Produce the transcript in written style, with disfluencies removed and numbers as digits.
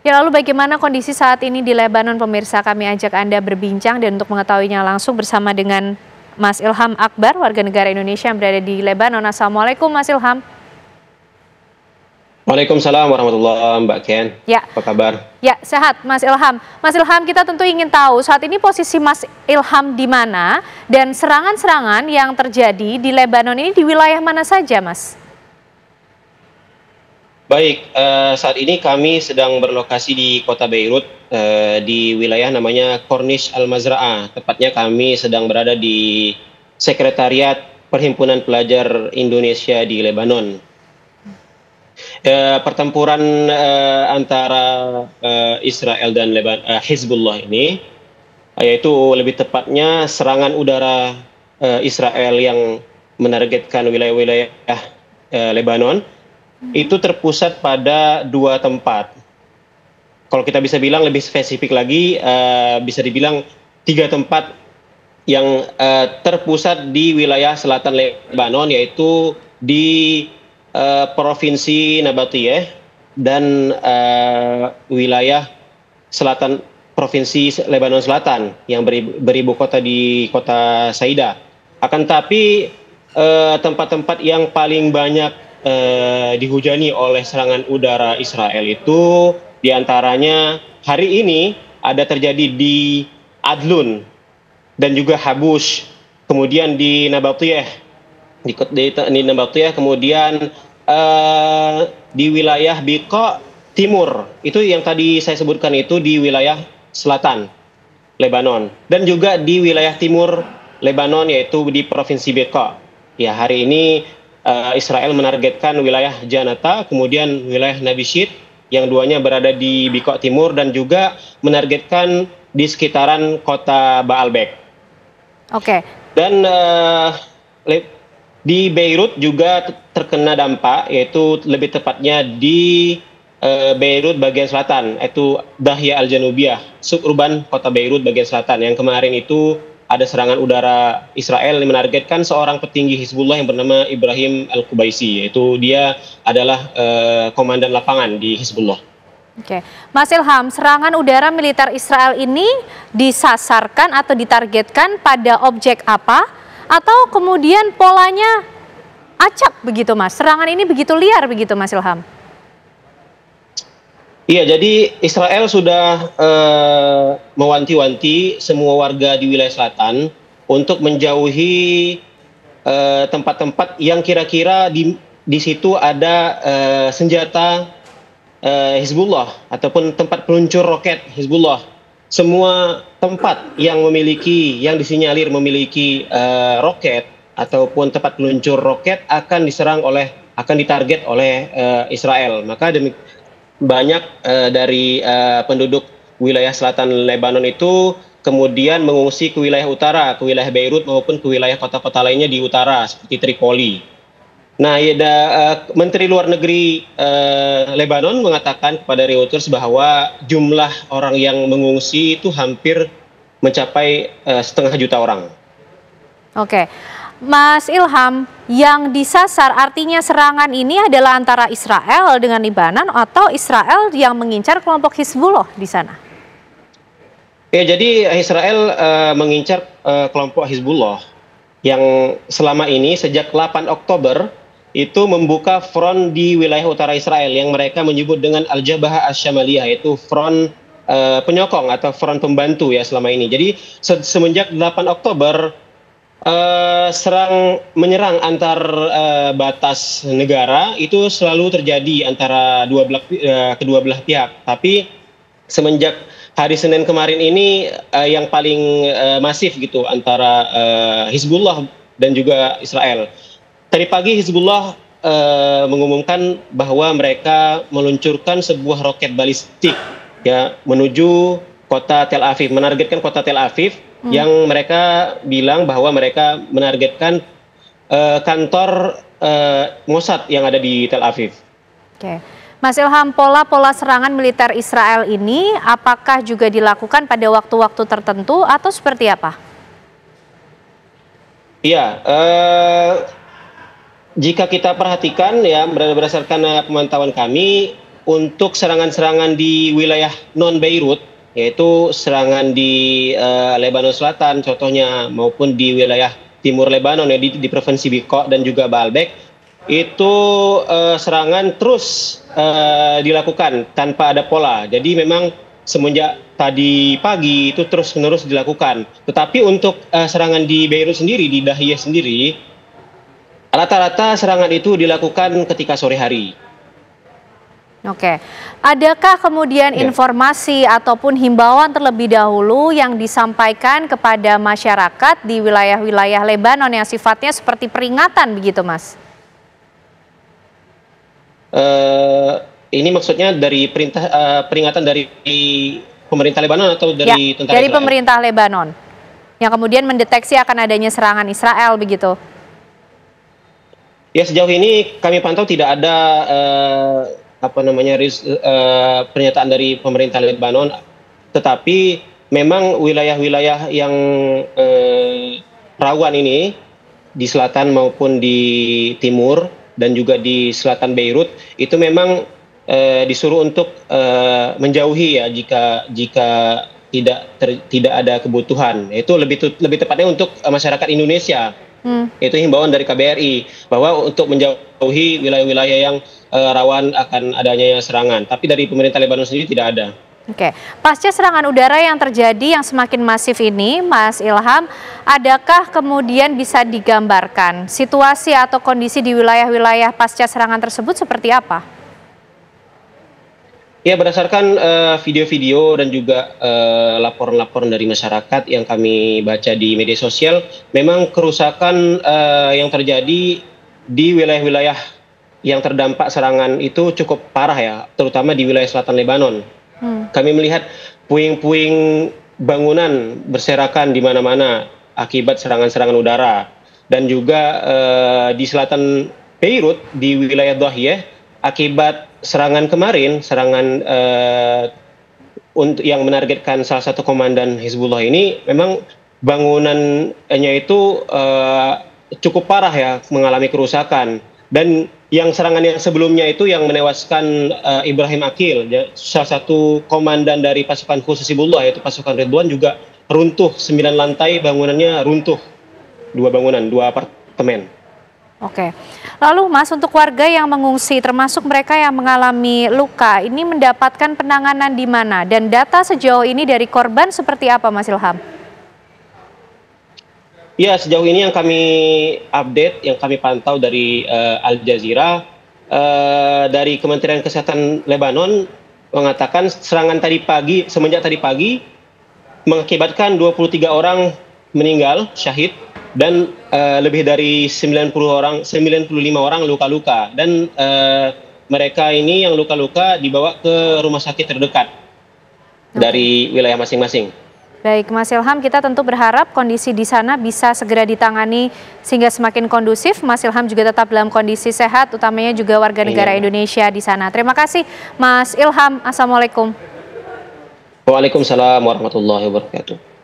Ya, lalu bagaimana kondisi saat ini di Lebanon, pemirsa? Kami ajak Anda berbincang dan untuk mengetahuinya langsung bersama dengan Mas Ilham Akbar, warga negara Indonesia yang berada di Lebanon. Assalamualaikum, Mas Ilham. Waalaikumsalam warahmatullahi wabarakatuh, Mbak Ken. Ya, Apa kabar? ya sehat, Mas Ilham. Mas Ilham, kita tentu ingin tahu saat ini posisi Mas Ilham di mana dan serangan-serangan yang terjadi di Lebanon ini di wilayah mana saja, Mas? Baik, saat ini kami sedang berlokasi di kota Beirut, di wilayah namanya Corniche Al-Mazra'ah. Tepatnya kami sedang berada di Sekretariat Perhimpunan Pelajar Indonesia di Lebanon. Pertempuran antara Israel dan Hizbullah ini, yaitu lebih tepatnya serangan udara Israel yang menargetkan wilayah-wilayah Lebanon, itu terpusat pada dua tempat. Kalau kita bisa bilang lebih spesifik lagi, bisa dibilang tiga tempat yang terpusat di wilayah selatan Lebanon, yaitu di Provinsi Nabatiyeh dan wilayah selatan Provinsi Lebanon Selatan yang beribu kota di kota Saida. Akan tapi tempat-tempat yang paling banyak dihujani oleh serangan udara Israel itu diantaranya hari ini ada terjadi di Adlun dan juga Habus, kemudian di Nabatiyeh, di Nabatiyeh, kemudian di wilayah Biqa Timur, itu yang tadi saya sebutkan itu di wilayah selatan Lebanon, dan juga di wilayah timur Lebanon yaitu di Provinsi Biqa. Ya, hari ini Israel menargetkan wilayah Janata, kemudian wilayah Nabishit, yang duanya berada di Biqa Timur, dan juga menargetkan di sekitaran kota Baalbek. Oke. Dan di Beirut juga terkena dampak, yaitu lebih tepatnya di Beirut bagian selatan, yaitu Dahya Al-Janubiyah, suburban kota Beirut bagian selatan, yang kemarin itu ada serangan udara Israel yang menargetkan seorang petinggi Hizbullah yang bernama Ibrahim Al-Qubaisi, yaitu dia adalah komandan lapangan di Hizbullah. Oke, Mas Ilham, serangan udara militer Israel ini disasarkan atau ditargetkan pada objek apa? Atau kemudian polanya acak begitu, Mas? Serangan ini begitu liar begitu, Mas Ilham? Iya, jadi Israel sudah mewanti-wanti semua warga di wilayah selatan untuk menjauhi tempat-tempat yang kira-kira di situ ada senjata Hizbullah ataupun tempat peluncur roket Hizbullah. Semua tempat yang disinyalir memiliki roket ataupun tempat peluncur roket akan ditarget oleh Israel. Maka banyak dari penduduk wilayah selatan Lebanon itu kemudian mengungsi ke wilayah utara, ke wilayah Beirut maupun ke wilayah kota-kota lainnya di utara seperti Tripoli. Nah, Menteri Luar Negeri Lebanon mengatakan kepada Reuters bahwa jumlah orang yang mengungsi itu hampir mencapai 500 juta orang. Oke, Mas Ilham, yang disasar artinya serangan ini adalah antara Israel dengan Lebanon atau Israel yang mengincar kelompok Hizbullah di sana? Ya, jadi Israel mengincar kelompok Hizbullah yang selama ini sejak 8 Oktober itu membuka front di wilayah utara Israel yang mereka menyebut dengan Al-Jabhah Asy-Syamaliyah, yaitu front penyokong atau front pembantu ya selama ini. Jadi semenjak 8 Oktober menyerang antar batas negara itu selalu terjadi antara kedua belah pihak. Tapi semenjak hari Senin kemarin ini yang paling masif gitu antara Hizbullah dan juga Israel. Tadi pagi Hizbullah mengumumkan bahwa mereka meluncurkan sebuah roket balistik ya menuju kota Tel Aviv, menargetkan kota Tel Aviv yang mereka bilang bahwa mereka menargetkan kantor Mossad yang ada di Tel Aviv. Oke. Mas Ilham, pola serangan militer Israel ini apakah juga dilakukan pada waktu-waktu tertentu atau seperti apa? Iya, jika kita perhatikan ya berdasarkan pemantauan kami, untuk serangan-serangan di wilayah non Beirut, yaitu serangan di Lebanon Selatan contohnya, maupun di wilayah timur Lebanon ya, di provinsi Beqa dan juga Baalbek, itu serangan terus dilakukan tanpa ada pola. Jadi memang semenjak tadi pagi itu terus-menerus dilakukan. Tetapi untuk serangan di Beirut sendiri, di Dahiyeh sendiri, rata-rata serangan itu dilakukan ketika sore hari. Oke, adakah kemudian informasi ataupun himbauan terlebih dahulu yang disampaikan kepada masyarakat di wilayah-wilayah Lebanon yang sifatnya seperti peringatan begitu, Mas? Ini maksudnya dari peringatan dari pemerintah Lebanon atau dari tentara dari Israel? pemerintah Lebanon yang kemudian mendeteksi akan adanya serangan Israel begitu? Ya, sejauh ini kami pantau tidak ada pernyataan dari pemerintah Lebanon, tetapi memang wilayah-wilayah yang rawan ini di selatan maupun di timur dan juga di selatan Beirut itu memang disuruh untuk menjauhi ya jika tidak ada kebutuhan. Itu lebih tepatnya untuk masyarakat Indonesia. Itu himbauan dari KBRI bahwa untuk menjauhi wilayah-wilayah yang rawan akan adanya serangan. Tapi dari pemerintah Lebanon sendiri tidak ada. Oke, pasca serangan udara yang terjadi yang semakin masif ini, Mas Ilham, adakah kemudian bisa digambarkan situasi atau kondisi di wilayah-wilayah pasca serangan tersebut seperti apa? Ya, berdasarkan video-video dan juga laporan-laporan dari masyarakat yang kami baca di media sosial, memang kerusakan yang terjadi di wilayah-wilayah yang terdampak serangan itu cukup parah ya, terutama di wilayah selatan Lebanon. Kami melihat puing-puing bangunan berserakan di mana-mana akibat serangan-serangan udara. Dan juga di selatan Beirut, di wilayah Dahiyeh, akibat serangan kemarin, serangan yang menargetkan salah satu komandan Hizbullah ini, memang bangunannya itu cukup parah ya, mengalami kerusakan. Dan yang serangan yang sebelumnya itu yang menewaskan Ibrahim Aqil, salah satu komandan dari pasukan khusus Hizbullah, yaitu pasukan Ridwan, juga runtuh 9 lantai bangunannya, runtuh 2 bangunan, 2 apartemen. Oke, lalu Mas, untuk warga yang mengungsi termasuk mereka yang mengalami luka ini mendapatkan penanganan di mana, dan data sejauh ini dari korban seperti apa, Mas Ilham? Ya, sejauh ini yang kami update, yang kami pantau dari Al Jazeera, dari Kementerian Kesehatan Lebanon mengatakan serangan semenjak tadi pagi mengakibatkan 23 orang meninggal syahid dan lebih dari 95 orang luka-luka, dan mereka ini yang luka-luka dibawa ke rumah sakit terdekat dari wilayah masing-masing. Baik, Mas Ilham, kita tentu berharap kondisi di sana bisa segera ditangani sehingga semakin kondusif. Mas Ilham juga tetap dalam kondisi sehat, utamanya juga warga negara Indonesia di sana. Terima kasih, Mas Ilham. Assalamualaikum. Waalaikumsalam warahmatullahi wabarakatuh.